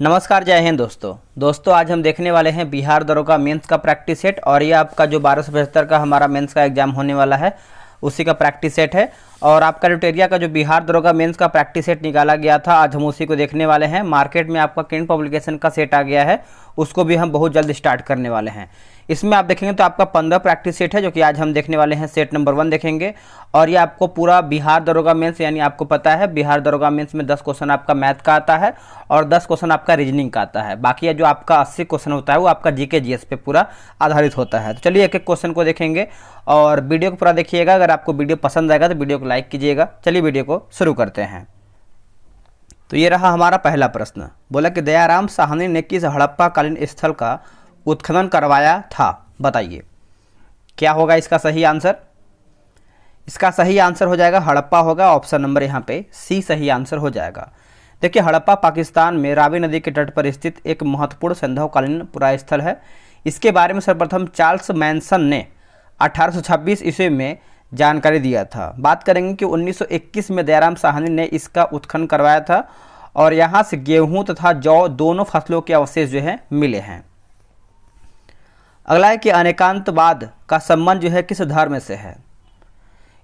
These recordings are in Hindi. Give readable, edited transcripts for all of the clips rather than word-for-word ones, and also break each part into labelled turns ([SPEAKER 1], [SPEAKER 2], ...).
[SPEAKER 1] नमस्कार, जय हिंद दोस्तों आज हम देखने वाले हैं बिहार दरोगा मेंस का प्रैक्टिस सेट। और ये आपका जो 1275 का हमारा मेंस का एग्जाम होने वाला है उसी का प्रैक्टिस सेट है। और आपका क्राइटेरिया का जो बिहार दरोगा मेंस का प्रैक्टिस सेट निकाला गया था, आज हम उसी को देखने वाले हैं। मार्केट में आपका किरण पब्लिकेशन का सेट आ गया है, उसको भी हम बहुत जल्द स्टार्ट करने वाले हैं। इसमें आप देखेंगे तो आपका 15 प्रैक्टिस सेट है, जो कि आज हम देखने वाले हैं। सेट नंबर 1 देखेंगे और ये आपको पूरा बिहार दरोगा मेंस, यानी आपको पता है बिहार दरोगा मेंस में 10 क्वेश्चन आपका मैथ का आता है और 10 क्वेश्चन आपका रीजनिंग का आता है। बाकी जो आपका 80 क्वेश्चन होता है वो आपका जीके जीएस पे पूरा आधारित होता है। तो चलिए एक एक क्वेश्चन को देखेंगे और वीडियो को पूरा देखिएगा। अगर आपको वीडियो पसंद आएगा तो वीडियो को लाइक कीजिएगा। चलिए वीडियो को शुरू करते हैं। तो ये रहा हमारा पहला प्रश्न। बोला कि दयाराम साहनी ने किस हड़प्पा कालीन स्थल का उत्खनन करवाया था, बताइए क्या होगा इसका सही आंसर। इसका सही आंसर हो जाएगा हड़प्पा होगा। ऑप्शन नंबर यहाँ पे सी सही आंसर हो जाएगा। देखिए, हड़प्पा पाकिस्तान में रावी नदी के तट पर स्थित एक महत्वपूर्ण संध्याकालीन पुरास्थल है। इसके बारे में सर्वप्रथम चार्ल्स मैनसन ने 1826 ईस्वी में जानकारी दिया था। बात करेंगे कि 1921 में दयाराम साहनी ने इसका उत्खनन करवाया था और यहाँ से गेहूं तथा जौ दोनों फसलों के अवशेष जो है मिले हैं। अगला है कि अनेकांतवाद का संबंध जो है किस धर्म से है।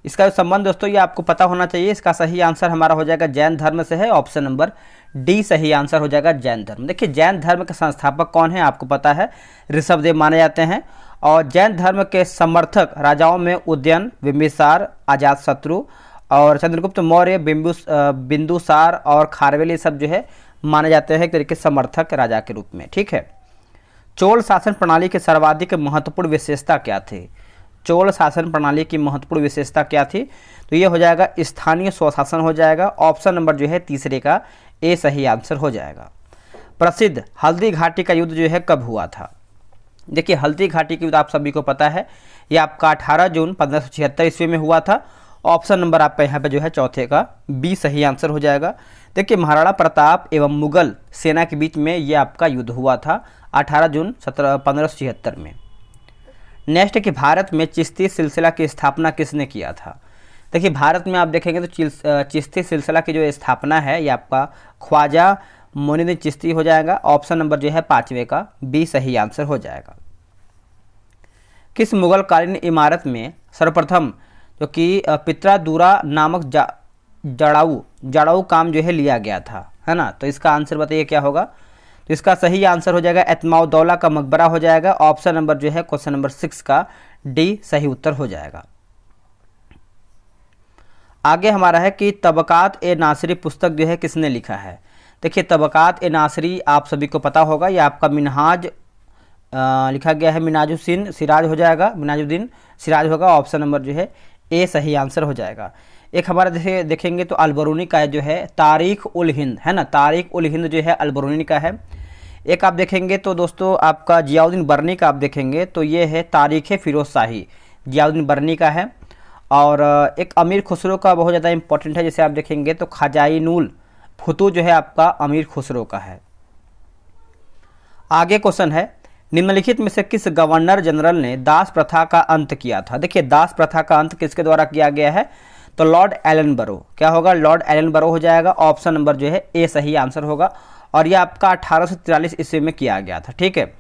[SPEAKER 1] इसका संबंध दोस्तों ये आपको पता होना चाहिए। इसका सही आंसर हमारा हो जाएगा जैन धर्म से है। ऑप्शन नंबर डी सही आंसर हो जाएगा जैन धर्म। देखिए, जैन धर्म के संस्थापक कौन है आपको पता है, ऋषभदेव माने जाते हैं। और जैन धर्म के समर्थक राजाओं में उदयन, बिंबिसार, अजातशत्रु और चंद्रगुप्त मौर्य, बिंदुसार और खारवेल सब जो है माने जाते हैं एक तरीके से समर्थक राजा के रूप में। ठीक है। चोल शासन प्रणाली के सर्वाधिक महत्वपूर्ण विशेषता क्या थी। चोल शासन प्रणाली की महत्वपूर्ण विशेषता क्या थी, तो ये हो जाएगा स्थानीय स्वशासन हो जाएगा। ऑप्शन नंबर जो है तीसरे का ए सही आंसर हो जाएगा। प्रसिद्ध हल्दी घाटी का युद्ध जो है कब हुआ था। देखिए, हल्दी घाटी का युद्ध आप सभी को पता है, ये आपका 18 जून 1576 ईस्वी में हुआ था। ऑप्शन नंबर आपका यहाँ पे जो है चौथे का बी सही आंसर हो जाएगा। देखिए, महाराणा प्रताप एवं मुगल सेना के बीच में ये आपका युद्ध हुआ था 18 जून 1576 में। नेक्स्ट है कि भारत में चिश्ती सिलसिला की स्थापना किसने किया था। देखिए, भारत में आप देखेंगे तो चिश्ती सिलसिला की जो स्थापना है ये आपका ख्वाजा मोइनुद्दीन चिश्ती हो जाएगा। ऑप्शन नंबर जो है पांचवे का बी सही आंसर हो जाएगा। किस मुगल कालीन इमारत में सर्वप्रथम जो कि पित्रादूरा नामक जड़ाऊ काम जो है लिया गया था, है ना। तो इसका आंसर बताइए क्या होगा। तो इसका सही आंसर हो जाएगा एतमाउद्दौला का मकबरा हो जाएगा। ऑप्शन नंबर जो है क्वेश्चन नंबर 6 का डी सही उत्तर हो जाएगा। आगे हमारा है कि तबकात ए नासिरी पुस्तक जो है किसने लिखा है। देखिए, तबकात ए नासिरी आप सभी को पता होगा, ये आपका मिनहाज लिखा गया है। मिनाजुद्दीन सिराज हो जाएगा, मिनाजुद्दीन सिराज होगा। ऑप्शन नंबर जो है ए सही आंसर हो जाएगा। एक हमारा देखेंगे तो अलबरूनी का जो है तारीख उल हिंद, है ना। तारीख उल हिंद जो है अलबरूनी का है। एक आप देखेंगे तो दोस्तों आपका जियाउद्दीन बर्नी का आप देखेंगे तो ये है तारीख फिरोज शाही, जियाउद्दीन बर्नी का है। और एक अमीर खुसरो का बहुत ज़्यादा इंपॉर्टेंट है, जैसे आप देखेंगे तो खजाइनुल फुतू जो है आपका अमीर खुसरो का है। आगे क्वेश्चन है, निम्नलिखित में से किस गवर्नर जनरल ने दास प्रथा का अंत किया था। देखिए, दास प्रथा का अंत किसके द्वारा किया गया है, तो लॉर्ड एलनबरो। क्या होगा, लॉर्ड एलनबरो हो जाएगा। ऑप्शन नंबर जो है ए सही आंसर होगा। और यह आपका 1843 ईस्वी में किया गया था। ठीक है।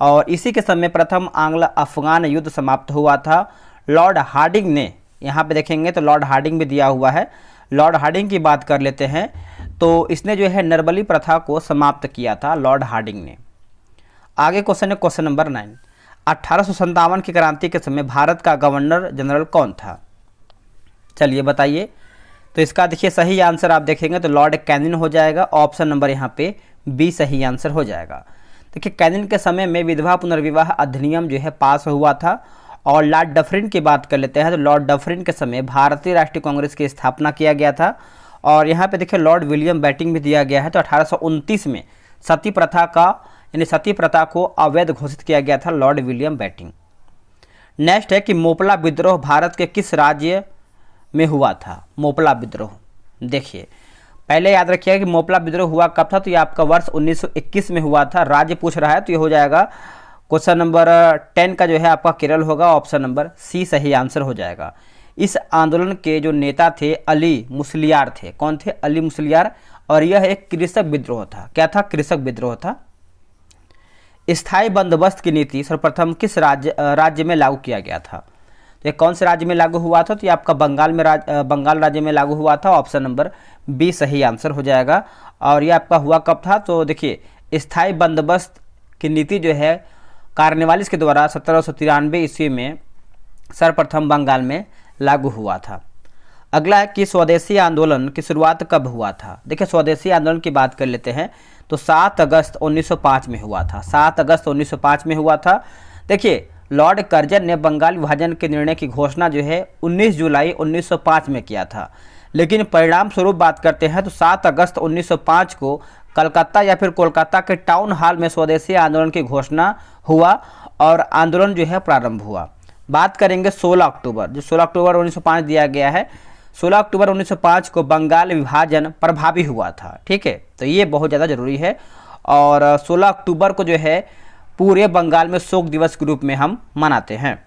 [SPEAKER 1] और इसी के समय प्रथम आंग्ल अफगान युद्ध समाप्त हुआ था। लॉर्ड हार्डिंग ने, यहाँ पे देखेंगे तो लॉर्ड हार्डिंग भी दिया हुआ है। लॉर्ड हार्डिंग की बात कर लेते हैं तो इसने जो है नरबली प्रथा को समाप्त किया था लॉर्ड हार्डिंग ने। आगे क्वेश्चन है क्वेश्चन नंबर 9। 1857 की क्रांति के समय भारत का गवर्नर जनरल कौन था। चलिए बताइए। तो इसका देखिए सही आंसर आप देखेंगे तो लॉर्ड कैनिंग हो जाएगा। ऑप्शन नंबर यहाँ पे बी सही आंसर हो जाएगा। देखिए, कैनिंग के समय में विधवा पुनर्विवाह अधिनियम जो है पास हुआ था। और लॉर्ड डफरिन की बात कर लेते हैं तो लॉर्ड डफरिन के समय भारतीय राष्ट्रीय कांग्रेस की स्थापना किया गया था। और यहाँ पे देखिए लॉर्ड विलियम बैटिंग भी दिया गया है। तो 1829 में सती प्रथा का, यानी सती प्रथा को अवैध घोषित किया गया था लॉर्ड विलियम बैटिंग। नेक्स्ट है कि मोपला विद्रोह भारत के किस राज्य में हुआ था। मोपला विद्रोह, देखिए पहले याद रखिएगा कि मोपला विद्रोह हुआ कब था, तो ये आपका वर्ष 1921 में हुआ था। राज्य पूछ रहा है तो ये हो जाएगा क्वेश्चन नंबर 10 का जो है आपका केरल होगा। ऑप्शन नंबर सी सही आंसर हो जाएगा। इस आंदोलन के जो नेता थे अली मुसलियार थे। कौन थे, अली मुसलियार। और यह एक कृषक विद्रोह था। क्या था? कृषक विद्रोह था। स्थायी बंदोबस्त की नीति सर्वप्रथम किस राज्य में लागू किया गया था? तो ये कौन से राज्य में लागू हुआ था? तो ये आपका बंगाल राज्य में लागू हुआ था। ऑप्शन नंबर बी सही आंसर हो जाएगा। और ये आपका हुआ कब था? तो देखिए, स्थायी बंदोबस्त की नीति जो है कार्नवालिस के द्वारा 1793 ईस्वी में सर्वप्रथम बंगाल में लागू हुआ था। अगला है कि स्वदेशी आंदोलन की शुरुआत कब हुआ था? देखिए, स्वदेशी आंदोलन की बात कर लेते हैं तो 7 अगस्त 1905 में हुआ था। 7 अगस्त 1905 में हुआ था। देखिए, लॉर्ड कर्जन ने बंगाल विभाजन के निर्णय की घोषणा जो है 19 जुलाई 1905 में किया था, लेकिन परिणाम स्वरूप बात करते हैं तो 7 अगस्त 1905 को कलकत्ता या फिर कोलकाता के टाउन हॉल में स्वदेशी आंदोलन की घोषणा हुआ और आंदोलन जो है प्रारंभ हुआ। बात करेंगे 16 अक्टूबर, जो 16 अक्टूबर 1905 दिया गया है, 16 अक्टूबर 1905 को बंगाल विभाजन प्रभावी हुआ था। ठीक है, तो ये बहुत ज़्यादा जरूरी है। और 16 अक्टूबर को जो है पूरे बंगाल में शोक दिवस के रूप में हम मनाते हैं।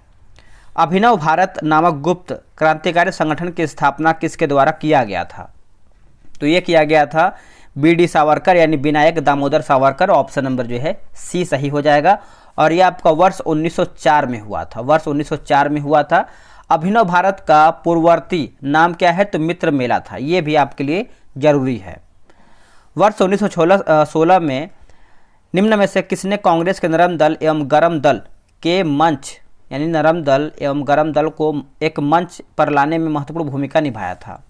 [SPEAKER 1] अभिनव भारत नामक गुप्त क्रांतिकारी संगठन की स्थापना किसके द्वारा किया गया था? तो ये किया गया था बी.डी. सावरकर यानी विनायक दामोदर सावरकर। ऑप्शन नंबर जो है सी सही हो जाएगा। और यह आपका वर्ष 1904 में हुआ था। वर्ष 1904 में हुआ था। अभिनव भारत का पूर्ववर्ती नाम क्या है? तो मित्र मेला था। ये भी आपके लिए जरूरी है। वर्ष 1916 में निम्न में से किसने कांग्रेस के नरम दल एवं गरम दल के मंच यानी नरम दल एवं गरम दल को एक मंच पर लाने में महत्वपूर्ण भूमिका निभाया था?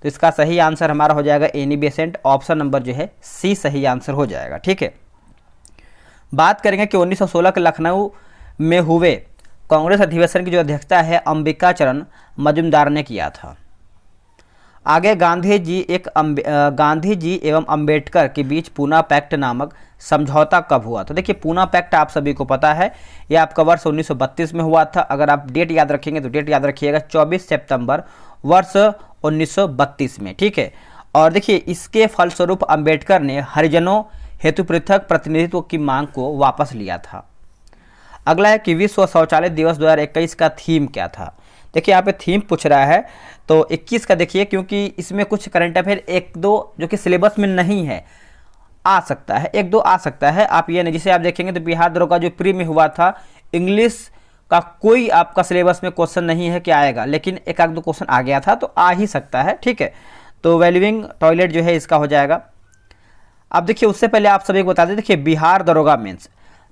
[SPEAKER 1] तो इसका सही आंसर हमारा हो जाएगा एनी बेसेंट। ऑप्शन नंबर जो है सी सही आंसर हो जाएगा। ठीक है, बात करेंगे कि 1916 के लखनऊ में हुए कांग्रेस अधिवेशन की जो अध्यक्षता है अंबिका चरण मजुमदार ने किया था। आगे गांधी जी एवं अंबेडकर के बीच पूना पैक्ट नामक समझौता कब हुआ? तो देखिए, पूना पैक्ट आप सभी को पता है, यह आपका वर्ष 1932 में हुआ था। अगर आप डेट याद रखेंगे तो डेट याद रखिएगा 24 सितंबर वर्ष 1932 में। ठीक है, और देखिए, इसके फलस्वरूप अंबेडकर ने हरिजनों हेतु पृथक प्रतिनिधित्व की मांग को वापस लिया था। अगला है कि विश्व शौचालय दिवस 2021 का थीम क्या था? देखिए, यहाँ पे थीम पूछ रहा है तो 21 का देखिए, क्योंकि इसमें कुछ करंट अफेयर एक दो जो कि सिलेबस में नहीं है आ सकता है, एक दो आ सकता है। आप ये नहीं, जिसे आप देखेंगे तो बिहार दरोगा जो प्री में हुआ था, इंग्लिश का कोई आपका सिलेबस में क्वेश्चन नहीं है कि आएगा, लेकिन एक आध दो क्वेश्चन आ गया था तो आ ही सकता है। ठीक है, तो वैल्यूइंग टॉयलेट जो है इसका हो जाएगा। अब देखिए, उससे पहले आप सभी को बता दें, देखिए बिहार दरोगा मेंस,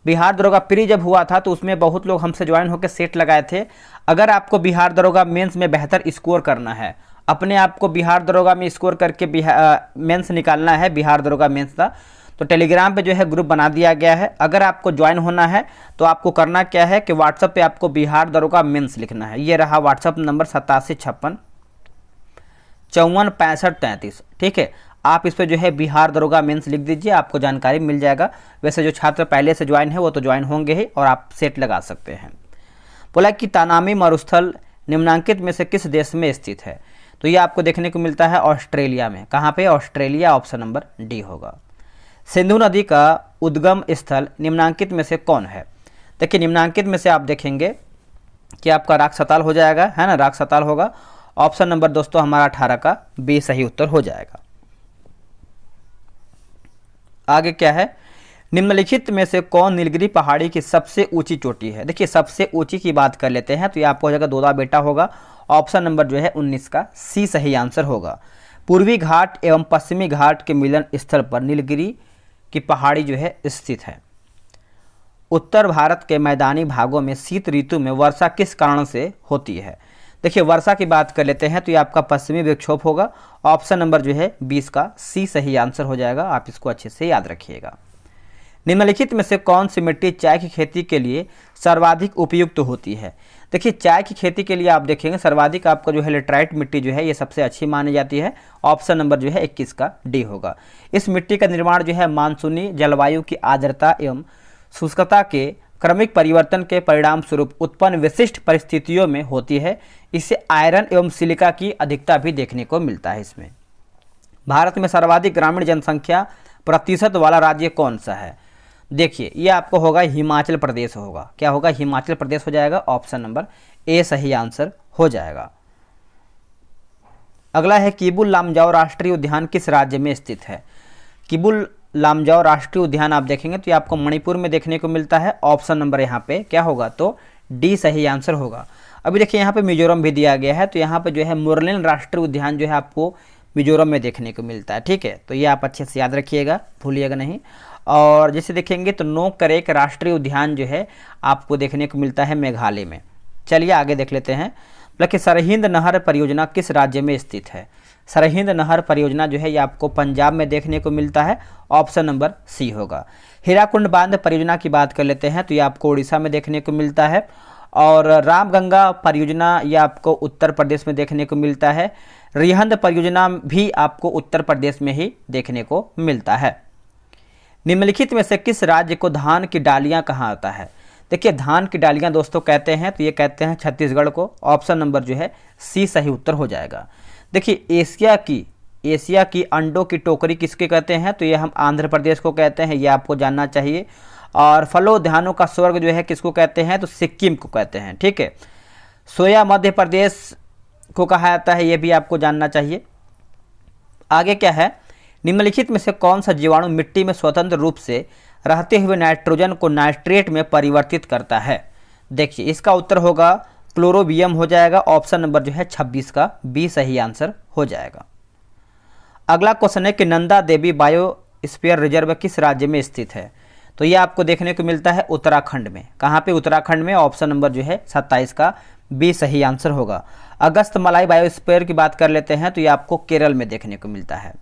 [SPEAKER 1] बिहार दरोगा प्री जब हुआ था तो उसमें बहुत लोग हमसे ज्वाइन होकर सेट लगाए थे। अगर आपको बिहार दरोगा मेंस में बेहतर स्कोर करना है, अपने आप को बिहार दरोगा में स्कोर करके मेंस निकालना है, बिहार दरोगा मेंस का, तो टेलीग्राम पे जो है ग्रुप बना दिया गया है। अगर आपको ज्वाइन होना है तो आपको करना क्या है कि व्हाट्सएप पे आपको बिहार दरोगा मेंस लिखना है। ये रहा व्हाट्सएप नंबर 8756 54 65 33। ठीक है, आप इस पर जो है बिहार दरोगा मेंस लिख दीजिए, आपको जानकारी मिल जाएगा। वैसे जो छात्र पहले से ज्वाइन है वो तो ज्वाइन होंगे ही और आप सेट लगा सकते हैं। बोला कि तानामी मरुस्थल निम्नांकित में से किस देश में स्थित है? तो ये आपको देखने को मिलता है ऑस्ट्रेलिया में। कहाँ पे? ऑस्ट्रेलिया। ऑप्शन नंबर डी होगा। सिंधु नदी का उद्गम स्थल निम्नांकित में से कौन है? देखिए, निम्नांकित में से आप देखेंगे कि आपका राक्सताल हो जाएगा, है ना, राक्सताल होगा। ऑप्शन नंबर दोस्तों हमारा 18 का बी सही उत्तर हो जाएगा। आगे क्या है? निम्नलिखित में से कौन नीलगिरी पहाड़ी की सबसे ऊंची चोटी है? देखिए, सबसे ऊंची की बात कर लेते हैं तो ये आपको हो जाएगा दोदा बेटा होगा। ऑप्शन नंबर जो है 19 का सी सही आंसर होगा। पूर्वी घाट एवं पश्चिमी घाट के मिलन स्थल पर नीलगिरी की पहाड़ी जो है स्थित है। उत्तर भारत के मैदानी भागों में शीत ऋतु में वर्षा किस कारण से होती है? देखिए, वर्षा की बात कर लेते हैं तो ये आपका पश्चिमी विक्षोभ होगा। ऑप्शन नंबर जो है 20 का सी सही आंसर हो जाएगा। आप इसको अच्छे से याद रखिएगा। निम्नलिखित में से कौन सी मिट्टी चाय की खेती के लिए सर्वाधिक उपयुक्त होती है? देखिए, चाय की खेती के लिए आप देखेंगे सर्वाधिक आपका जो है लेटराइट मिट्टी जो है ये सबसे अच्छी मानी जाती है। ऑप्शन नंबर जो है 21 का डी होगा। इस मिट्टी का निर्माण जो है मानसूनी जलवायु की आर्द्रता एवं शुष्कता के क्रमिक परिवर्तन के परिणाम स्वरूप उत्पन्न विशिष्ट परिस्थितियों में होती है। इससे आयरन एवं सिलिका की अधिकता भी देखने को मिलता है इसमें। भारत में सर्वाधिक ग्रामीण जनसंख्या प्रतिशत वाला राज्य कौन सा है? देखिए, ये आपको होगा हिमाचल प्रदेश होगा। क्या होगा? हिमाचल प्रदेश हो जाएगा। ऑप्शन नंबर ए सही आंसर हो जाएगा। अगला है किबुल लामजाओ राष्ट्रीय उद्यान किस राज्य में स्थित है। किबुल लामजाओ राष्ट्रीय उद्यान आप देखेंगे तो ये आपको मणिपुर में देखने को मिलता है। ऑप्शन नंबर यहाँ पे क्या होगा, तो डी सही आंसर होगा। अभी देखिए यहाँ पे मिजोरम भी दिया गया है, तो यहाँ पे जो है मुरलेन राष्ट्रीय उद्यान जो है आपको मिजोरम में देखने को मिलता है। ठीक है, तो ये आप अच्छे से याद रखिएगा, भूलिएगा नहीं। और जैसे देखेंगे तो नोकरेक राष्ट्रीय उद्यान जो है आपको देखने को मिलता है मेघालय में। चलिए आगे देख लेते हैं। मतलब कि सरहिंद नहर परियोजना किस राज्य में स्थित है। सरहिंद नहर परियोजना जो है ये आपको पंजाब में देखने को मिलता है। ऑप्शन नंबर सी होगा। हीराकुंड बांध परियोजना की बात कर लेते हैं तो ये आपको उड़ीसा में देखने को मिलता है। और रामगंगा परियोजना ये आपको उत्तर प्रदेश में देखने को मिलता है। रिहंद परियोजना भी आपको उत्तर प्रदेश में ही देखने को मिलता है। निम्नलिखित में से किस राज्य को धान की डालियां कहा जाता है। देखिए धान की डालियां दोस्तों कहते हैं तो ये कहते हैं छत्तीसगढ़ को। ऑप्शन नंबर जो है सी सही उत्तर हो जाएगा। देखिए एशिया की अंडों की टोकरी किसके कहते हैं, तो ये हम आंध्र प्रदेश को कहते हैं, ये आपको जानना चाहिए। और फलोद्यानों का स्वर्ग जो है किसको कहते हैं, तो सिक्किम को कहते हैं। ठीक है, सोया मध्य प्रदेश को कहा जाता है, ये भी आपको जानना चाहिए। आगे क्या है, निम्नलिखित में से कौन सा जीवाणु मिट्टी में स्वतंत्र रूप से रहते हुए नाइट्रोजन को नाइट्रेट में परिवर्तित करता है। देखिए इसका उत्तर होगा क्लोरोबियम हो जाएगा। ऑप्शन नंबर जो है 26 का बी सही आंसर हो जाएगा। अगला क्वेश्चन है कि नंदा देवी बायोस्फीयर रिजर्व किस राज्य में स्थित है। तो ये आपको देखने को मिलता है उत्तराखंड में। कहाँ पे, उत्तराखंड में। ऑप्शन नंबर जो है 27 का बी सही आंसर होगा। अगस्त मलाई बायोस्फीयर की बात कर लेते हैं तो ये आपको केरल में देखने को मिलता है।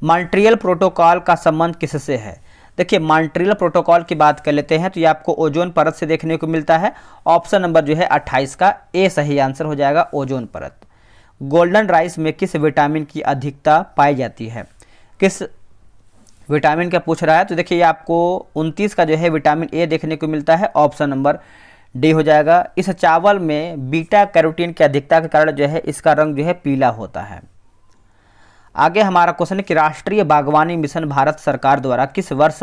[SPEAKER 1] मॉन्ट्रियल प्रोटोकॉल का संबंध किससे है। देखिए मॉन्ट्रियल प्रोटोकॉल की बात कर लेते हैं तो ये आपको ओजोन परत से देखने को मिलता है। ऑप्शन नंबर जो है 28 का ए सही आंसर हो जाएगा, ओजोन परत। गोल्डन राइस में किस विटामिन की अधिकता पाई जाती है। किस विटामिन का पूछ रहा है, तो देखिए ये आपको 29 का जो है विटामिन ए देखने को मिलता है। ऑप्शन नंबर डी हो जाएगा। इस चावल में बीटा कैरोटीन की अधिकता के कारण जो है इसका रंग जो है पीला होता है। आगे हमारा क्वेश्चन है कि राष्ट्रीय बागवानी मिशन भारत सरकार द्वारा किस वर्ष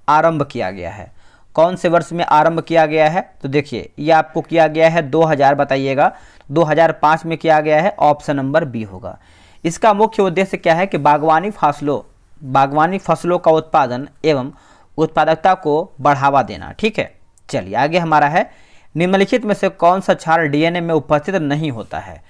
[SPEAKER 1] आरंभ किया गया है। कौन से वर्ष में आरंभ किया गया है, तो देखिए ये आपको किया गया है 2000 बताइएगा, 2005 में किया गया है। ऑप्शन नंबर बी होगा। इसका मुख्य उद्देश्य क्या है कि बागवानी फसलों का उत्पादन एवं उत्पादकता को बढ़ावा देना। ठीक है, चलिए आगे हमारा है निम्नलिखित में से कौन सा क्षार डीएनए में उपस्थित नहीं होता है।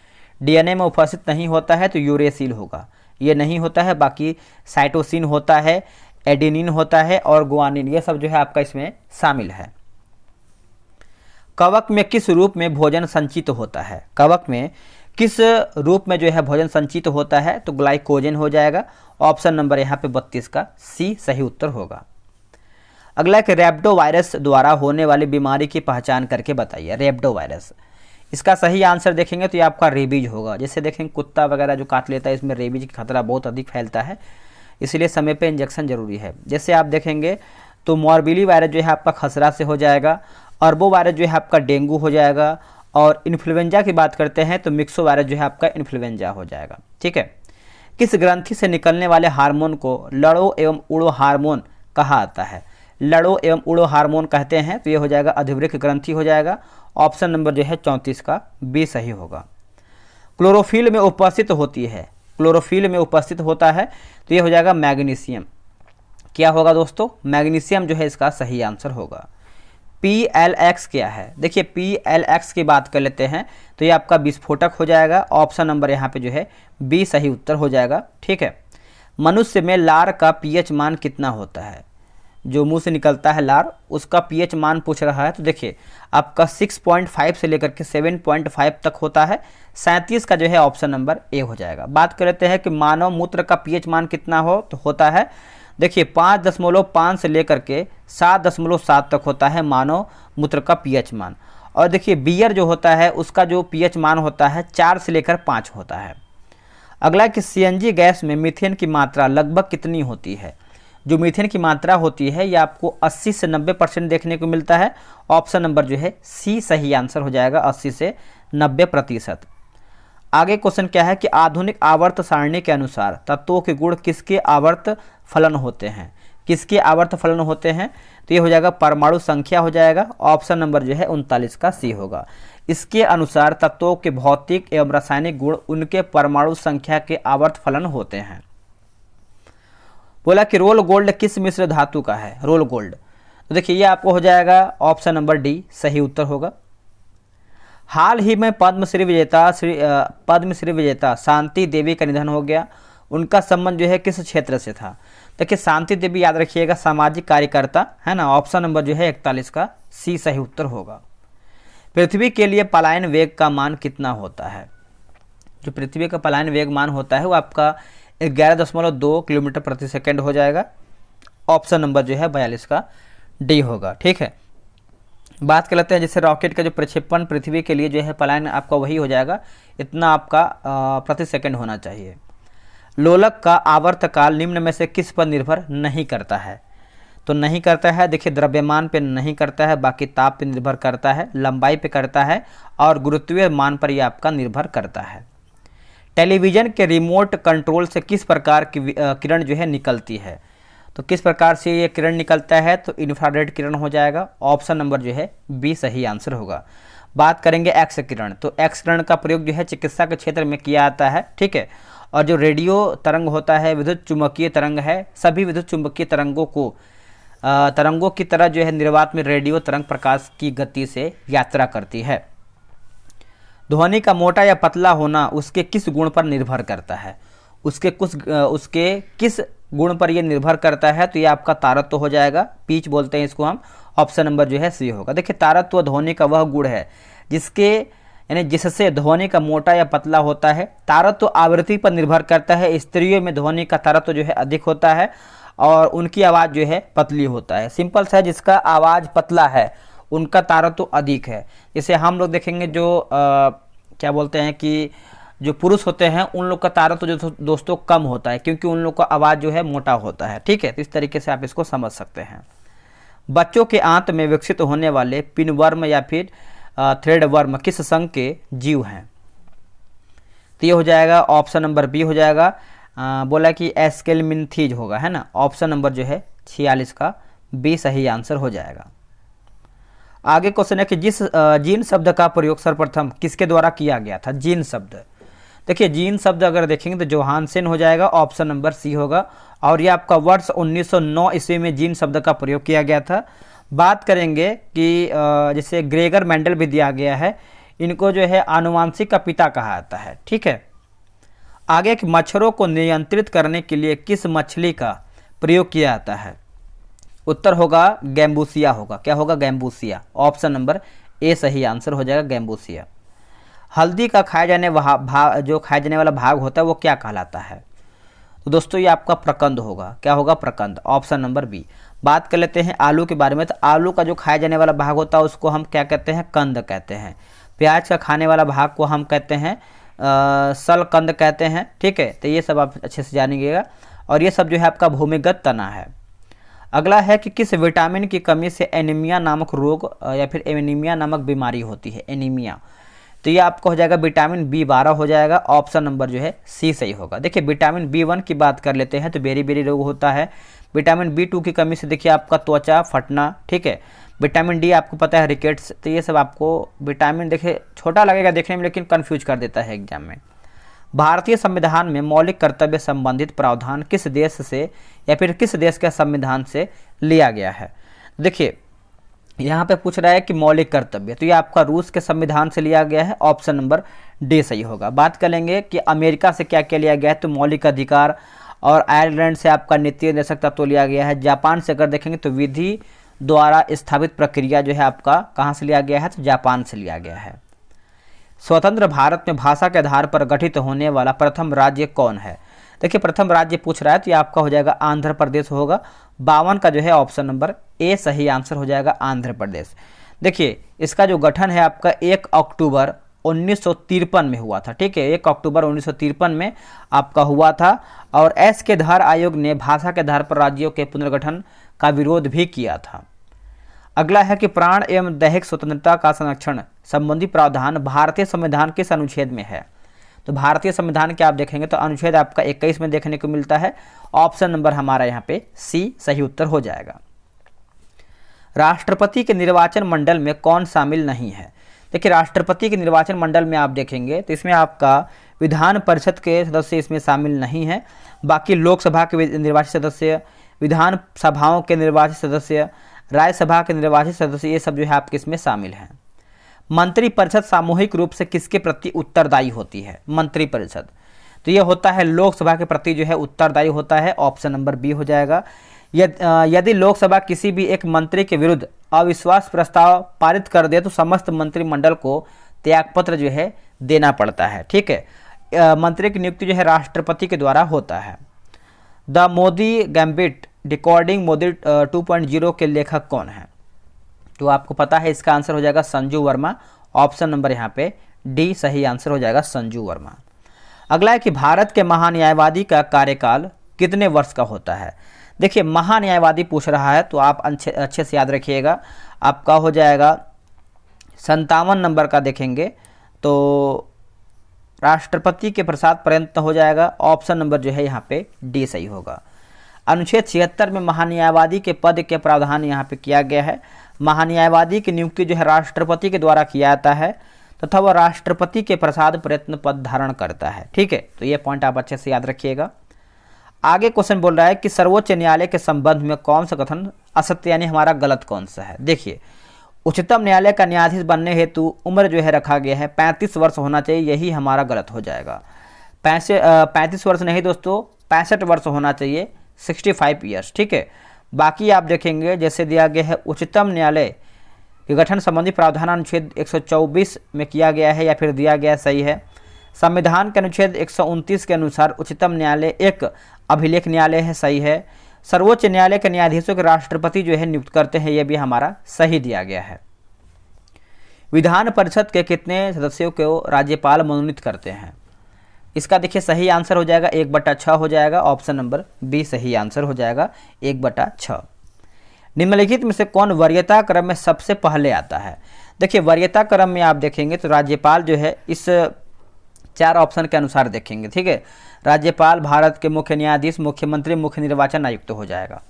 [SPEAKER 1] डीएनए में उपस्थित नहीं होता है तो यूरेसिल होगा, ये नहीं होता है। बाकी साइटोसिन होता है, एडेनिन होता है और गुआनिन, ये सब जो है आपका इसमें शामिल है। कवक में किस रूप में भोजन संचित होता है। कवक में किस रूप में जो है भोजन संचित होता है, तो ग्लाइकोजन हो जाएगा। ऑप्शन नंबर यहाँ पे 32 का सी सही उत्तर होगा। अगला है रैप्टो वायरस द्वारा होने वाली बीमारी की पहचान करके बताइए। रैप्टो वायरस, इसका सही आंसर देखेंगे तो ये आपका रेबीज होगा। जैसे देखेंगे कुत्ता वगैरह जो काट लेता है, इसमें रेबीज का खतरा बहुत अधिक फैलता है, इसलिए समय पे इंजेक्शन जरूरी है। जैसे आप देखेंगे तो मॉर्बिली वायरस जो है आपका खसरा से हो जाएगा, अर्बो वायरस जो है आपका डेंगू हो जाएगा, और इन्फ्लुएंजा की बात करते हैं तो मिक्सो वायरस जो है आपका इन्फ्लुएंजा हो जाएगा। ठीक है, किस ग्रंथि से निकलने वाले हार्मोन को लड़ो एवं उड़ो हार्मोन कहा जाता है। लड़ो एवं उड़ो हार्मोन कहते हैं तो ये हो जाएगा अधिवृक्क ग्रंथि हो जाएगा। ऑप्शन नंबर जो है 34 का बी सही होगा। क्लोरोफिल में उपस्थित होती है, क्लोरोफिल में उपस्थित होता है तो ये हो जाएगा मैग्नीशियम। क्या होगा दोस्तों, मैग्नीशियम जो है इसका सही आंसर होगा। PLX क्या है, देखिए PLX की बात कर लेते हैं तो ये आपका विस्फोटक हो जाएगा। ऑप्शन नंबर यहाँ पे जो है बी सही उत्तर हो जाएगा। ठीक है, मनुष्य में लार का pH मान कितना होता है। जो मुंह से निकलता है लार, उसका pH मान पूछ रहा है तो देखिए आपका 6.5 से लेकर के 7.5 तक होता है। 37 का जो है ऑप्शन नंबर ए हो जाएगा। बात कर लेते हैं कि मानव मूत्र का pH मान कितना होता है। देखिए 5.5 से लेकर के 7.7 तक होता है मानव मूत्र का pH मान। और देखिए बियर जो होता है उसका जो pH मान होता है 4 से लेकर 5 होता है। अगला कि CNG गैस में मीथेन की मात्रा लगभग कितनी होती है। जो मीथेन की मात्रा होती है ये आपको 80 से 90% देखने को मिलता है। ऑप्शन नंबर जो है सी सही आंसर हो जाएगा, 80 से 90%। आगे क्वेश्चन क्या है कि आधुनिक आवर्त सारणी के अनुसार तत्वों के गुण किसके आवर्त फलन होते हैं। किसके आवर्त फलन होते हैं, तो ये हो जाएगा परमाणु संख्या हो जाएगा। ऑप्शन नंबर जो है 39 का सी होगा। इसके अनुसार तत्वों के भौतिक एवं रासायनिक गुण उनके परमाणु संख्या के आवर्त फलन होते हैं। बोला कि रोल गोल्ड किस मिश्र धातु का है? रोल गोल्ड, तो देखिए ये आपको हो जाएगा ऑप्शन नंबर डी सही उत्तर होगा। हाल ही में पद्मश्री विजेता शांति देवी का निधन हो गया। उनका संबंध जो है किस क्षेत्र से था? देखिए शांति देवी याद रखिएगा सामाजिक कार्यकर्ता है ना। ऑप्शन नंबर जो है 41 का सी सही उत्तर होगा। पृथ्वी के लिए पलायन वेग का मान कितना होता है? जो पृथ्वी का पलायन वेग मान होता है वो आपका 11.2 किलोमीटर प्रति सेकेंड हो जाएगा। ऑप्शन नंबर जो है 42 का डी होगा। ठीक है, बात कर लेते हैं जैसे रॉकेट का जो प्रक्षेपण पृथ्वी के लिए जो है पलायन आपका वही हो जाएगा, इतना आपका प्रति सेकंड होना चाहिए। लोलक का आवर्तकाल निम्न में से किस पर निर्भर नहीं करता है? तो नहीं करता है, देखिए द्रव्यमान पे नहीं करता है, बाकी ताप पे निर्भर करता है, लंबाई पे करता है और गुरुत्वीय मान पर यह आपका निर्भर करता है। टेलीविज़न के रिमोट कंट्रोल से किस प्रकार की किरण जो है निकलती है? तो किस प्रकार से ये किरण निकलता है? तो इंफ्रारेड किरण हो जाएगा। ऑप्शन नंबर जो है बी सही आंसर होगा। बात करेंगे एक्स किरण, तो एक्स किरण का प्रयोग जो है चिकित्सा के क्षेत्र में किया जाता है। ठीक है, और जो रेडियो तरंग होता है विद्युत चुम्बकीय तरंग है, सभी विद्युत चुम्बकीय तरंगों की तरह जो है निर्वात में रेडियो तरंग प्रकाश की गति से यात्रा करती है। ध्वनि का मोटा या पतला होना उसके किस गुण पर निर्भर करता है? उसके किस गुण पर यह निर्भर करता है? तो ये आपका तारत्व हो जाएगा, पीच बोलते हैं इसको हम। ऑप्शन नंबर जो है सी होगा। देखिए तारत्व ध्वनि का वह गुण है जिससे ध्वनि का मोटा या पतला होता है। तारत्व आवृत्ति पर निर्भर करता है। स्त्रियों में ध्वनि का तारत्व जो है अधिक होता है और उनकी आवाज़ जो है पतली होता है। सिंपल सा है, जिसका आवाज़ पतला है उनका तारत्व अधिक है। जैसे हम लोग देखेंगे जो क्या बोलते हैं कि जो पुरुष होते हैं उन लोग का तारत्व जो दोस्तों कम होता है, क्योंकि उन लोग का आवाज़ जो है मोटा होता है। ठीक है, तो इस तरीके से आप इसको समझ सकते हैं। बच्चों के आंत में विकसित होने वाले पिनवर्म या फिर थ्रेडवर्म किस संघ के जीव हैं? तो ये हो जाएगा ऑप्शन नंबर बी हो जाएगा। बोला कि एस्केलमिन्थीज होगा, है ना। ऑप्शन नंबर जो है 46 का बी सही आंसर हो जाएगा। आगे क्वेश्चन है कि जीन शब्द का प्रयोग सर्वप्रथम किसके द्वारा किया गया था? जीन शब्द, देखिए जीन शब्द अगर देखेंगे तो जोहानसेन हो जाएगा। ऑप्शन नंबर सी होगा। और ये आपका वर्ष 1909 ईस्वी में जीन शब्द का प्रयोग किया गया था। बात करेंगे कि जैसे ग्रेगर मेंडल भी दिया गया है, इनको जो है आनुवांशिक का पिता कहा जाता है। ठीक है, आगे कि मच्छरों को नियंत्रित करने के लिए किस मछली का प्रयोग किया जाता है? उत्तर होगा गैम्बूसिया होगा। क्या होगा? गैम्बूसिया। ऑप्शन नंबर ए सही आंसर हो जाएगा, गैम्बूसिया। हल्दी का खाए जाने वाला भाग होता है वो क्या कहलाता है? तो दोस्तों ये आपका प्रकंद होगा। क्या होगा? प्रकंद। Option number B. बात कर लेते हैं आलू के बारे में, तो आलू का जो खाए जाने वाला भाग होता है उसको हम क्या कहते हैं? कंद कहते हैं। प्याज का खाने वाला भाग को हम कहते हैं सलकंद कहते हैं। ठीक है, तो ये सब आप अच्छे से जानिएगा। और ये सब जो है आपका भूमिगत तना है। अगला है कि किस विटामिन की कमी से एनीमिया नामक रोग या फिर एनीमिया नामक बीमारी होती है? एनीमिया, तो ये आपको हो जाएगा विटामिन B12 हो जाएगा। ऑप्शन नंबर जो है सी सही होगा। देखिए विटामिन B1 की बात कर लेते हैं तो बेरी रोग होता है। विटामिन B2 की कमी से देखिए आपका त्वचा फटना। ठीक है, विटामिन डी आपको पता है रिकेट्स। तो ये सब आपको विटामिन देखिए छोटा लगेगा देखने में, लेकिन कन्फ्यूज कर देता है एग्जाम में। भारतीय संविधान में मौलिक कर्तव्य संबंधित प्रावधान किस देश से या फिर किस देश के संविधान से लिया गया है? देखिए यहाँ पे पूछ रहा है कि मौलिक कर्तव्य, तो ये आपका रूस के संविधान से लिया गया है। ऑप्शन नंबर डी सही होगा। बात करेंगे कि अमेरिका से क्या क्या लिया गया है, तो मौलिक अधिकार। और आयरलैंड से आपका नीति निर्देशक तत्व लिया गया है। जापान से अगर देखेंगे तो विधि द्वारा स्थापित प्रक्रिया जो है आपका कहाँ से लिया गया है? तो जापान से लिया गया है। स्वतंत्र भारत में भाषा के आधार पर गठित होने वाला प्रथम राज्य कौन है? देखिए प्रथम राज्य पूछ रहा है तो ये आपका हो जाएगा आंध्र प्रदेश होगा। 52 का जो है ऑप्शन नंबर ए सही आंसर हो जाएगा, आंध्र प्रदेश। देखिए इसका जो गठन है आपका 1 अक्टूबर 1953 में हुआ था। ठीक है, 1 अक्टूबर 1953 में आपका हुआ था। और एस के धार आयोग ने भाषा के आधार पर राज्यों के पुनर्गठन का विरोध भी किया था। अगला है कि प्राण एवं दैहिक स्वतंत्रता का संरक्षण संबंधी प्रावधान भारतीय संविधान किस अनुच्छेद में है? तो भारतीय संविधान के आप देखेंगे तो अनुच्छेद आपका 21 में देखने को मिलता है। ऑप्शन नंबर हमारा यहाँ पे सी सही उत्तर हो जाएगा। राष्ट्रपति के निर्वाचन मंडल में कौन शामिल नहीं है? देखिए राष्ट्रपति के निर्वाचन मंडल में आप देखेंगे तो इसमें आपका विधान परिषद के सदस्य इसमें शामिल नहीं है, बाकी लोकसभा के निर्वाचित सदस्य, विधान सभाओं के निर्वाचित सदस्य, राज्यसभा के निर्वाचित सदस्य, ये सब जो है आपके इसमें शामिल हैं। मंत्रिपरिषद सामूहिक रूप से किसके प्रति उत्तरदायी होती है? मंत्रिपरिषद, तो ये होता है लोकसभा के प्रति जो है उत्तरदायी होता है, ऑप्शन नंबर बी हो जाएगा। यदि लोकसभा किसी भी एक मंत्री के विरुद्ध अविश्वास प्रस्ताव पारित कर दे तो समस्त मंत्रिमंडल को त्यागपत्र जो है देना पड़ता है, ठीक है। मंत्री की नियुक्ति जो है राष्ट्रपति के द्वारा होता है। The Modi gambit decoding Modi 2.0 के लेखक कौन है? तो आपको पता है इसका आंसर हो जाएगा संजू वर्मा, ऑप्शन नंबर यहाँ पे डी सही आंसर हो जाएगा, संजू वर्मा। अगला है कि भारत के महान्यायवादी का कार्यकाल कितने वर्ष का होता है? देखिए महान्यायवादी पूछ रहा है तो आप अच्छे से याद रखिएगा, आपका हो जाएगा 57 नंबर का देखेंगे तो राष्ट्रपति के प्रसाद पर्यंत हो जाएगा, ऑप्शन नंबर जो है यहाँ पे डी सही होगा। अनुच्छेद 76 में महान्यायवादी के पद के प्रावधान यहाँ पे किया गया है। महान्यायवादी की नियुक्ति जो है राष्ट्रपति के द्वारा किया जाता है तथा वह राष्ट्रपति के प्रसाद प्रयत्न पद धारण करता है, ठीक है। तो ये पॉइंट आप अच्छे से याद रखिएगा। आगे क्वेश्चन बोल रहा है कि सर्वोच्च न्यायालय के संबंध में कौन सा कथन असत्य यानी हमारा गलत कौन सा है? देखिए उच्चतम न्यायालय का न्यायाधीश बनने हेतु उम्र जो है रखा गया है 35 वर्ष होना चाहिए, यही हमारा गलत हो जाएगा। 35 वर्ष नहीं दोस्तों, 65 वर्ष होना चाहिए, 65 ईयर्स, ठीक है। बाकी आप देखेंगे जैसे दिया गया है उच्चतम न्यायालय के गठन संबंधी प्रावधान अनुच्छेद 124 में किया गया है या फिर दिया गया सही है। संविधान के अनुच्छेद 129 के अनुसार उच्चतम न्यायालय एक अभिलेख न्यायालय है, सही है। सर्वोच्च न्यायालय के न्यायाधीशों के राष्ट्रपति जो है नियुक्त करते हैं, यह भी हमारा सही दिया गया है। विधान परिषद के कितने सदस्यों को राज्यपाल मनोनीत करते हैं? इसका देखिए सही आंसर हो जाएगा 1/6 हो जाएगा, ऑप्शन नंबर बी सही आंसर हो जाएगा 1/6। निम्नलिखित में से कौन वरीयता क्रम में सबसे पहले आता है? देखिए वरीयता क्रम में आप देखेंगे तो राज्यपाल जो है इस 4 ऑप्शन के अनुसार देखेंगे, ठीक है। राज्यपाल भारत के मुख्य न्यायाधीश, मुख्यमंत्री, मुख्य निर्वाचन आयुक्त हो जाएगा।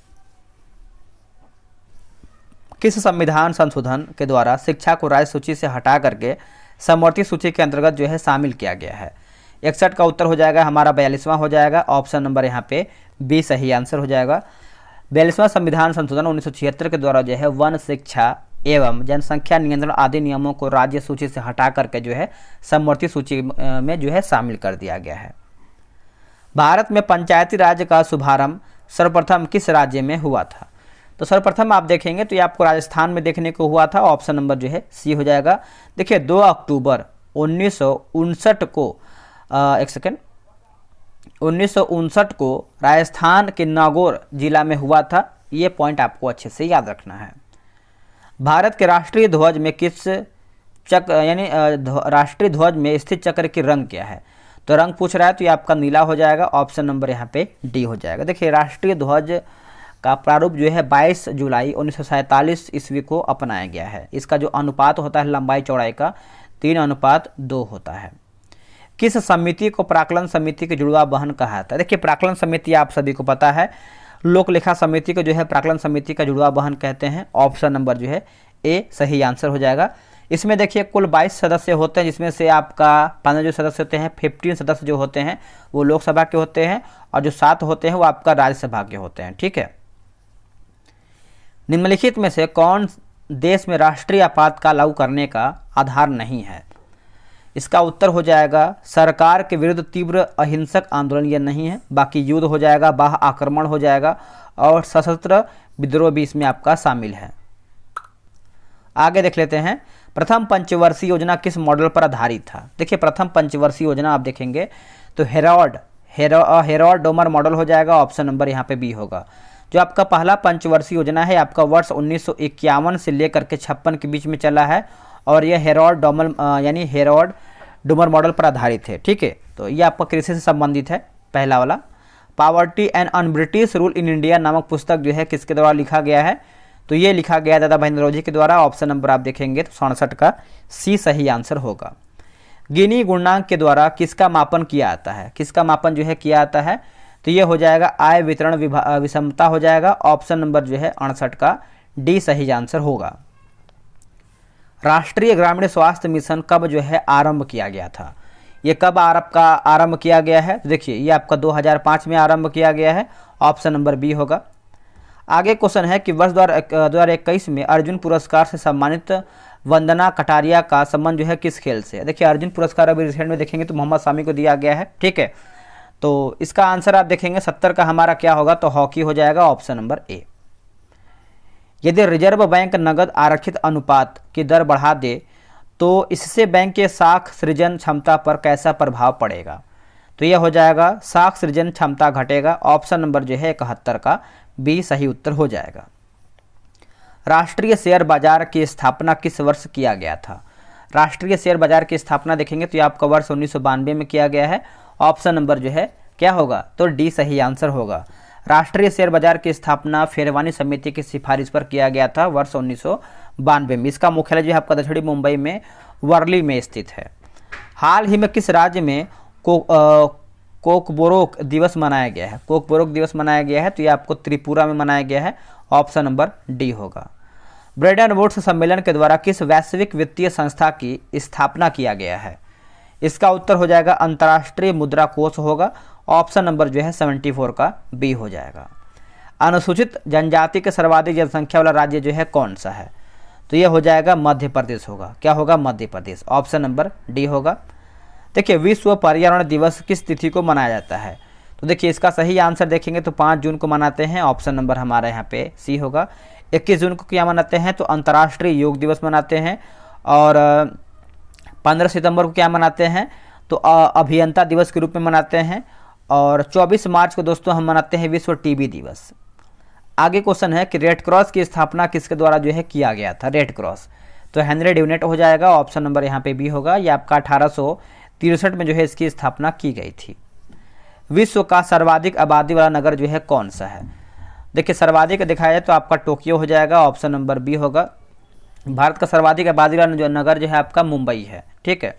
[SPEAKER 1] किस संविधान संशोधन के द्वारा शिक्षा को राज्य सूची से हटा करके समवर्ती सूची के अंतर्गत जो है शामिल किया गया है? 61 का उत्तर हो जाएगा हमारा 42वां हो जाएगा, ऑप्शन नंबर यहाँ पे बी सही आंसर हो जाएगा। 42वां संविधान संशोधन 1976 के द्वारा जो है वन, शिक्षा एवं जनसंख्या नियंत्रण आदि नियमों को राज्य सूची से हटा करके जो है समवर्ती सूची में जो है शामिल कर दिया गया है। भारत में पंचायती राज का शुभारंभ सर्वप्रथम किस राज्य में हुआ था? तो सर्वप्रथम आप देखेंगे तो ये आपको राजस्थान में देखने को हुआ था, ऑप्शन नंबर जो है सी हो जाएगा। देखिए 2 अक्टूबर 1959 को 1959 को राजस्थान के नागौर जिला में हुआ था, ये पॉइंट आपको अच्छे से याद रखना है। भारत के राष्ट्रीय ध्वज में किस चक्र यानी राष्ट्रीय ध्वज में स्थित चक्र की रंग क्या है? तो रंग पूछ रहा है तो ये आपका नीला हो जाएगा, ऑप्शन नंबर यहाँ पे डी हो जाएगा। देखिए राष्ट्रीय ध्वज का प्रारूप जो है 22 जुलाई 1947 ईस्वी को अपनाया गया है। इसका जो अनुपात होता है लंबाई चौड़ाई का 3:2 होता है। किस समिति को प्राक्कलन समिति के जुड़वा बहन कहा जाता है? देखिए प्राक्कलन समिति आप सभी को पता है, लोक लेखा समिति को जो है प्राक्कलन समिति का जुड़वा बहन कहते हैं, ऑप्शन नंबर जो है ए सही आंसर हो जाएगा। इसमें देखिए कुल 22 सदस्य होते हैं, जिसमें से आपका 15 जो सदस्य होते हैं, 15 सदस्य जो होते हैं वो लोकसभा के होते हैं और जो 7 होते हैं वो आपका राज्यसभा के होते हैं, ठीक है। निम्नलिखित में से कौन देश में राष्ट्रीय आपातकाल लागू करने का आधार नहीं है? इसका उत्तर हो जाएगा सरकार के विरुद्ध तीव्र अहिंसक आंदोलन, ये नहीं है। बाकी युद्ध हो जाएगा, बाह्य आक्रमण हो जाएगा और सशस्त्र विद्रोह भी इसमें आपका शामिल है। आगे देख लेते हैं, प्रथम पंचवर्षीय योजना किस मॉडल पर आधारित था? देखिए प्रथम पंचवर्षीय योजना आप देखेंगे तो हेरॉड डोमर मॉडल हो जाएगा, ऑप्शन नंबर यहाँ पे बी होगा। जो आपका पहला पंचवर्षीय योजना है आपका वर्ष 1951 से लेकर के 56 के बीच में चला है और यह हेरॉड डोमर मॉडल पर आधारित है, ठीक है। तो ये आपका कृषि से संबंधित है पहला वाला। Poverty and un British rule in India नामक पुस्तक जो है किसके द्वारा लिखा गया है? तो ये लिखा गया दादा भाई नौरोजी के द्वारा, ऑप्शन नंबर आप देखेंगे तो 67 का सी सही आंसर होगा। गिनी गुणांक के द्वारा किसका मापन किया जाता है? किसका मापन जो है किया जाता है? तो ये हो जाएगा आय वितरण विषमता हो जाएगा, ऑप्शन नंबर जो है 68 का डी सही आंसर होगा। राष्ट्रीय ग्रामीण स्वास्थ्य मिशन कब जो है आरंभ किया गया था? ये कब आपका आरंभ किया गया है? तो देखिए ये आपका 2005 में आरंभ किया गया है, ऑप्शन नंबर बी होगा। आगे क्वेश्चन है कि वर्ष 2021 में अर्जुन पुरस्कार से सम्मानित वंदना कटारिया का संबंध जो है किस खेल से? देखिए अर्जुन पुरस्कार अभी रिसेंट में देखेंगे तो मोहम्मद शामी को दिया गया है, ठीक है। तो इसका आंसर आप देखेंगे 70 का हमारा क्या होगा, तो हॉकी हो जाएगा, ऑप्शन नंबर ए। यदि रिजर्व बैंक नगद आरक्षित अनुपात की दर बढ़ा दे तो इससे बैंक के साख सृजन क्षमता पर कैसा प्रभाव पड़ेगा? तो यह हो जाएगा साख सृजन क्षमता घटेगा, ऑप्शन नंबर जो है 71 का बी सही उत्तर हो जाएगा। राष्ट्रीय शेयर बाजार की स्थापना किस वर्ष किया गया था? राष्ट्रीय शेयर बाजार की स्थापना देखेंगे तो ये आपका वर्ष 1992 में किया गया है, ऑप्शन नंबर जो है क्या होगा, तो डी सही आंसर होगा। राष्ट्रीय शेयर बाजार की स्थापना फेरवानी समिति की सिफारिश पर किया गया था वर्ष 1992 में। इसका मुख्यालय जो है आपका दक्षिणी मुंबई में वर्ली में स्थित है। हाल ही में किस राज्य में कोकबोरोक दिवस मनाया गया है? कोकबोरोक दिवस मनाया गया है तो ये आपको त्रिपुरा में मनाया गया है, ऑप्शन नंबर डी होगा। ब्रेटन वुड्स सम्मेलन के द्वारा किस वैश्विक वित्तीय संस्था की स्थापना किया गया है? इसका उत्तर हो जाएगा अंतर्राष्ट्रीय मुद्रा कोष होगा, ऑप्शन नंबर जो है 74 का बी हो जाएगा। अनुसूचित जनजाति के सर्वाधिक जनसंख्या वाला राज्य जो है कौन सा है? तो ये हो जाएगा मध्य प्रदेश होगा, क्या होगा, Madhya Pradesh, option number D होगा। देखिए विश्व पर्यावरण दिवस किस तिथि को मनाया जाता है? तो देखिए इसका सही आंसर देखेंगे तो 5 जून को मनाते हैं, ऑप्शन नंबर हमारा यहाँ पे सी होगा। 21 जून को क्या मनाते हैं? तो अंतर्राष्ट्रीय योग दिवस मनाते हैं। और 15 सितंबर को क्या मनाते हैं? तो अभियंता दिवस के रूप में मनाते हैं। और 24 मार्च को दोस्तों हम मनाते हैं विश्व टीबी दिवस। आगे क्वेश्चन है कि रेड क्रॉस की स्थापना किसके द्वारा जो है किया गया था? रेड क्रॉस, तो हेनरी ड्यूनेट हो जाएगा, ऑप्शन नंबर यहाँ पे बी होगा। ये आपका 1863 में जो है इसकी स्थापना की गई थी। विश्व का सर्वाधिक आबादी वाला नगर जो है कौन सा है? देखिए सर्वाधिक दिखाया जाए तो आपका टोक्यो हो जाएगा, ऑप्शन नंबर बी होगा। भारत का सर्वाधिक आबादी वाला जो नगर जो है आपका मुंबई है, ठीक है।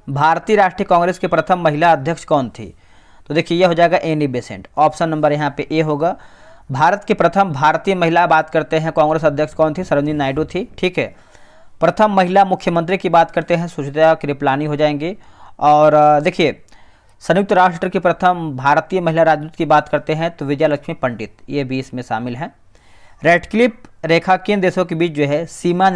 [SPEAKER 1] भारतीय राष्ट्रीय कांग्रेस के प्रथम महिला अध्यक्ष कौन थी? तो देखिए यह हो जाएगा एनी बेसेंट, ऑप्शन नंबर यहाँ पे ए होगा। भारत की प्रथम भारतीय महिला बात करते हैं कांग्रेस अध्यक्ष कौन थी? सरोजिनी नायडू थी, ठीक है। प्रथम महिला मुख्यमंत्री की बात करते हैं सुचित्रा कृपलानी हो जाएंगी। और देखिए संयुक्त राष्ट्र की प्रथम भारतीय महिला राजदूत की बात करते हैं तो विजय लक्ष्मी पंडित, ये भी इसमें शामिल हैं। रेडक्लिफ रेखा किन देशों के बीच जो है सीमा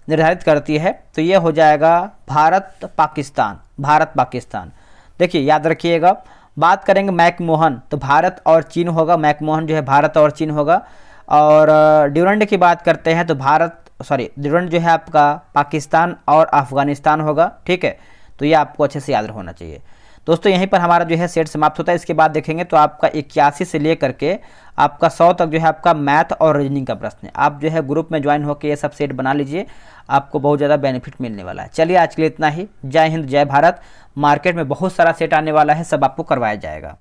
[SPEAKER 1] निर्धारित करती है? तो ये हो जाएगा भारत पाकिस्तान, भारत पाकिस्तान। देखिए याद रखिएगा, बात करेंगे मैकमोहन तो भारत और चीन होगा, मैकमोहन जो है भारत और चीन होगा। और ड्यूरंड की बात करते हैं तो ड्यूरंड जो है आपका पाकिस्तान और अफगानिस्तान होगा, ठीक है। तो ये आपको अच्छे से याद होना चाहिए। दोस्तों यहीं पर हमारा जो है सेट समाप्त होता है। इसके बाद देखेंगे तो आपका 81 से लेकर के आपका 100 तक जो है आपका मैथ और रीजनिंग का प्रश्न है। आप जो है ग्रुप में ज्वाइन होकर ये सब सेट बना लीजिए, आपको बहुत ज़्यादा बेनिफिट मिलने वाला है। चलिए आज के लिए इतना ही। जय हिंद, जय भारत। मार्केट में बहुत सारा सेट आने वाला है, सब आपको करवाया जाएगा।